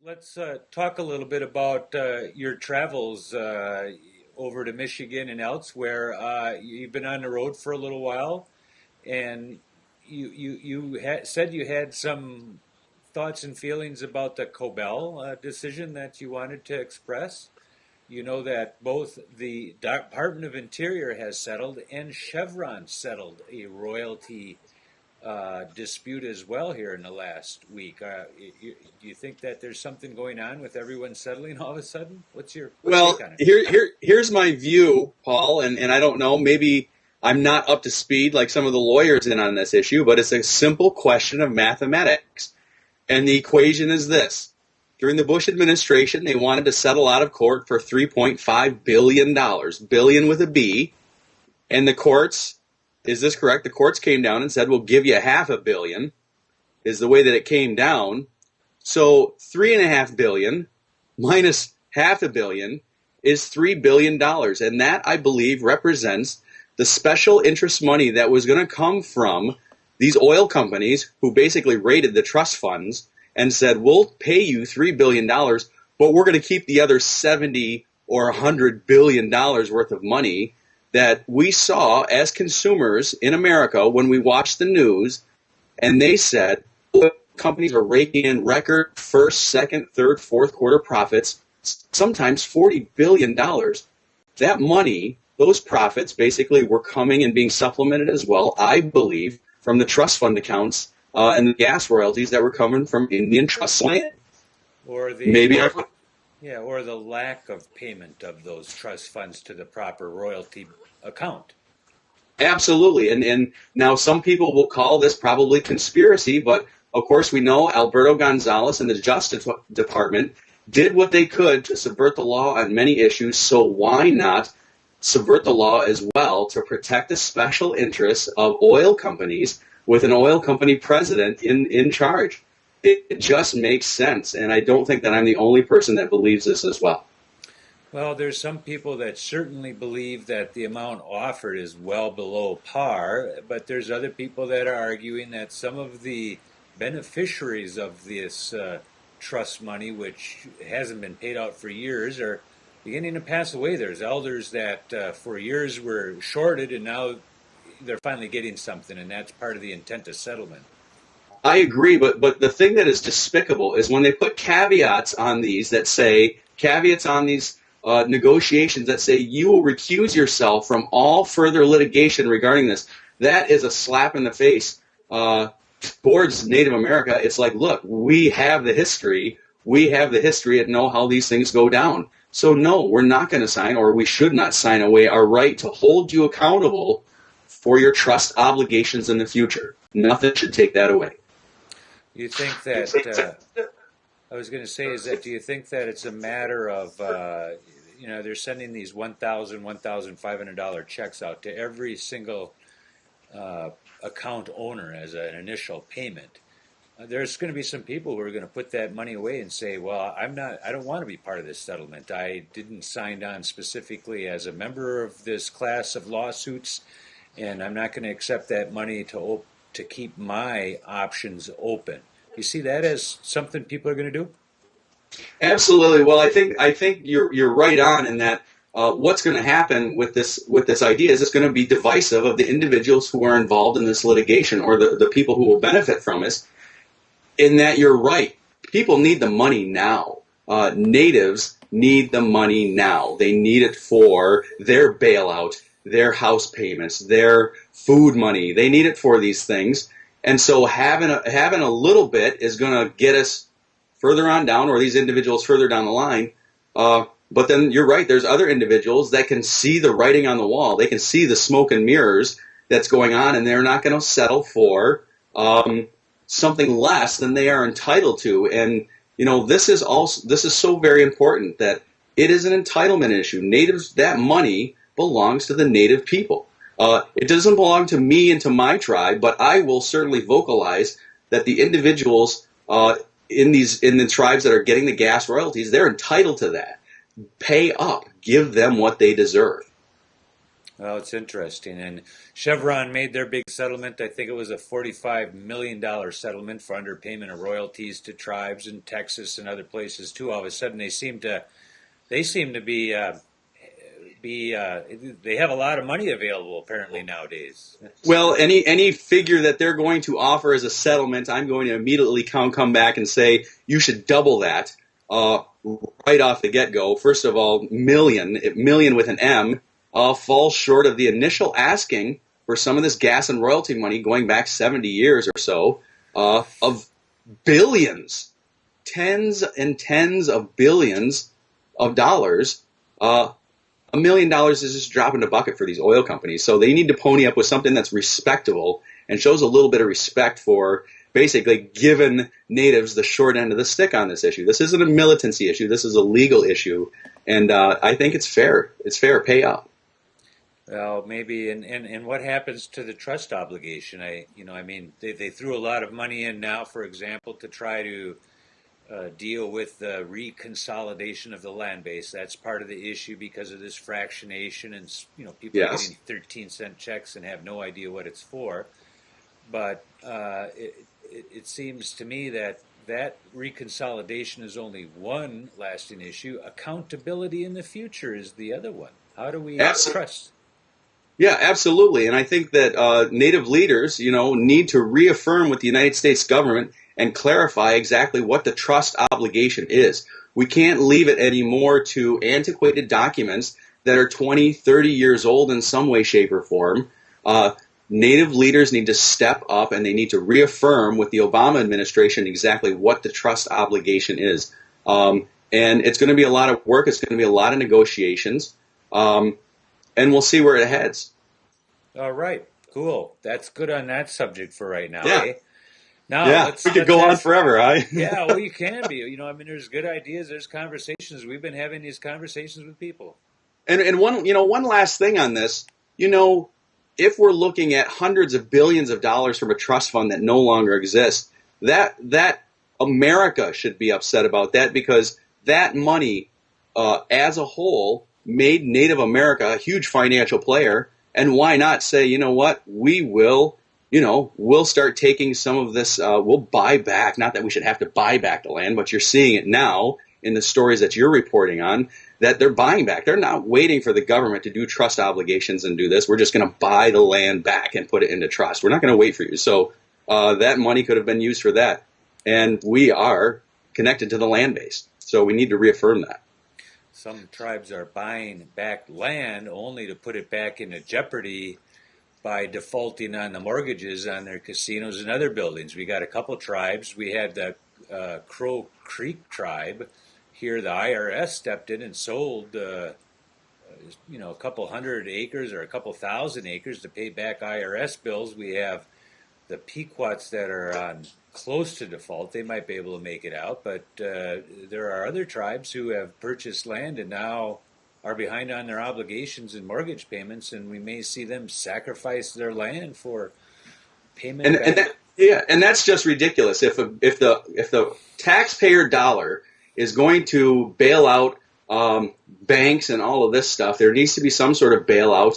Let's talk a little bit about your travels over to Michigan and elsewhere. You've been on the road for a little while, and you said you had some thoughts and feelings about the Cobell decision that you wanted to express. You know that both the Department of Interior has settled and Chevron settled a royalty dispute as well here in the last week. Do you think that there's something going on with everyone settling all of a sudden? What's your take Well, on it? here's my view, Paul, and I don't know, maybe I'm not up to speed like some of the lawyers in on this issue, but it's a simple question of mathematics. And the equation is this. During the Bush administration, they wanted to settle out of court for $3.5 billion, billion with a B, and the courts, is this correct? The courts came down and said, we'll give you $500 million, is the way that it came down. So $3.5 billion minus $500 million is $3 billion. And that, I believe, represents the special interest money that was going to come from these oil companies who basically raided the trust funds and said, we'll pay you $3 billion, but we're going to keep the other 70 or $100 billion worth of money that we saw as consumers in America when we watched the news. And they said, companies are raking in record first, second, third, fourth quarter profits, sometimes $40 billion. That money, those profits basically were coming and being supplemented as well, I believe, from the trust fund accounts and the gas royalties that were coming from Indian trust land. Or the Maybe Yeah, or the lack of payment of those trust funds to the proper royalty account. absolutely. And now some people will call this probably conspiracy, but of course we know Alberto Gonzales and the Justice Department did what they could to subvert the law on many issues, so why not subvert the law as well to protect the special interests of oil companies with an oil company president in charge? It just makes sense, and I don't think that I'm the only person that believes this as well. Well, there's some people that certainly believe that the amount offered is well below par, but there's other people that are arguing that some of the beneficiaries of this trust money, which hasn't been paid out for years, are beginning to pass away. There's elders that for years were shorted, and now they're finally getting something, and that's part of the intent of settlement. I agree, but the thing that is despicable is when they put caveats on these that say caveats on these negotiations that say you will recuse yourself from all further litigation regarding this. That is a slap in the face towards Native America. It's like, look, we have the history. We have the history and know how these things go down. So no, we're not going to sign, or we should not sign away our right to hold you accountable for your trust obligations in the future. Nothing should take that away. You think that I was going to say is that do you think that it's a matter of they're sending these $1,500 checks out to every single account owner as an initial payment? There's going to be some people who are going to put that money away and say, "Well, I don't want to be part of this settlement. I didn't sign on specifically as a member of this class of lawsuits, and I'm not going to accept that money to keep my options open." You see that as something people are going to do? Absolutely. Well, I think you're right on in that. What's going to happen with this idea is it's going to be divisive of the individuals who are involved in this litigation or the people who will benefit from it. In that you're right, people need the money now. Natives need the money now. They need it for their bailout, their house payments, their food money. They need it for these things. And so having a little bit is going to get us further on down, or these individuals further down the line. But then you're right, there's other individuals that can see the writing on the wall. They can see the smoke and mirrors that's going on, and they're not going to settle for something less than they are entitled to. And this is so very important that it is an entitlement issue. Natives, that money belongs to the native people. It doesn't belong to me and to my tribe, but I will certainly vocalize that the individuals in the tribes that are getting the gas royalties, they're entitled to that. Pay up, give them what they deserve. Well, it's interesting. And Chevron made their big settlement. I think it was a $45 million settlement for underpayment of royalties to tribes in Texas and other places too. All of a sudden, they seem to they have a lot of money available apparently nowadays. Well, any figure that they're going to offer as a settlement, I'm going to immediately come back and say you should double that right off the get-go. First of all, million with an M, falls short of the initial asking for some of this gas and royalty money going back 70 years or so of billions, tens and tens of billions of dollars. $1 million is just a drop in the bucket for these oil companies. So they need to pony up with something that's respectable and shows a little bit of respect for basically giving natives the short end of the stick on this issue. This isn't a militancy issue. This is a legal issue. And I think it's fair. It's fair payout. Well, maybe, and what happens to the trust obligation? They threw a lot of money in now, for example, to try to deal with the reconsolidation of the land base. That's part of the issue because of this fractionation, and people are getting 13-cent checks and have no idea what it's for. But it seems to me that reconsolidation is only one lasting issue. Accountability in the future is the other one. How do we trust? Yeah, absolutely. And I think that Native leaders, need to reaffirm with the United States government and clarify exactly what the trust obligation is. We can't leave it anymore to antiquated documents that are 20, 30 years old in some way, shape, or form. Native leaders need to step up and they need to reaffirm with the Obama administration exactly what the trust obligation is. And it's going to be a lot of work. It's going to be a lot of negotiations. And we'll see where it heads. All right. Cool. That's good on that subject for right now. Yeah. Eh? Now, we could go on forever, right? Yeah, well, you can be. There's good ideas. There's conversations. We've been having these conversations with people. And one last thing on this, if we're looking at hundreds of billions of dollars from a trust fund that no longer exists, that America should be upset about that, because that money, as a whole, made Native America a huge financial player. And why not say, you know what, we will. We'll start taking some of this, we'll buy back, not that we should have to buy back the land, but you're seeing it now in the stories that you're reporting on, that they're buying back. They're not waiting for the government to do trust obligations and do this. We're just going to buy the land back and put it into trust. We're not going to wait for you. So that money could have been used for that. And we are connected to the land base. So we need to reaffirm that. Some tribes are buying back land only to put it back into jeopardy by defaulting on the mortgages on their casinos and other buildings. We got a couple tribes. We had the Crow Creek tribe here. The IRS stepped in and sold, a couple hundred acres or a couple thousand acres to pay back IRS bills. We have the Pequots that are on close to default. They might be able to make it out, but there are other tribes who have purchased land and now are behind on their obligations and mortgage payments, and we may see them sacrifice their land for payment. And that's just ridiculous. If the taxpayer dollar is going to bail out banks and all of this stuff, there needs to be some sort of bailout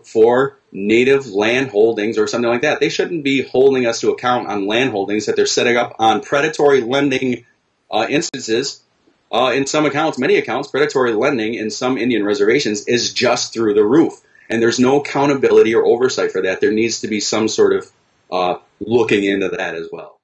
for native land holdings or something like that. They shouldn't be holding us to account on land holdings that they're setting up on predatory lending instances. In some accounts, many accounts, predatory lending in some Indian reservations is just through the roof. And there's no accountability or oversight for that. There needs to be some sort of looking into that as well.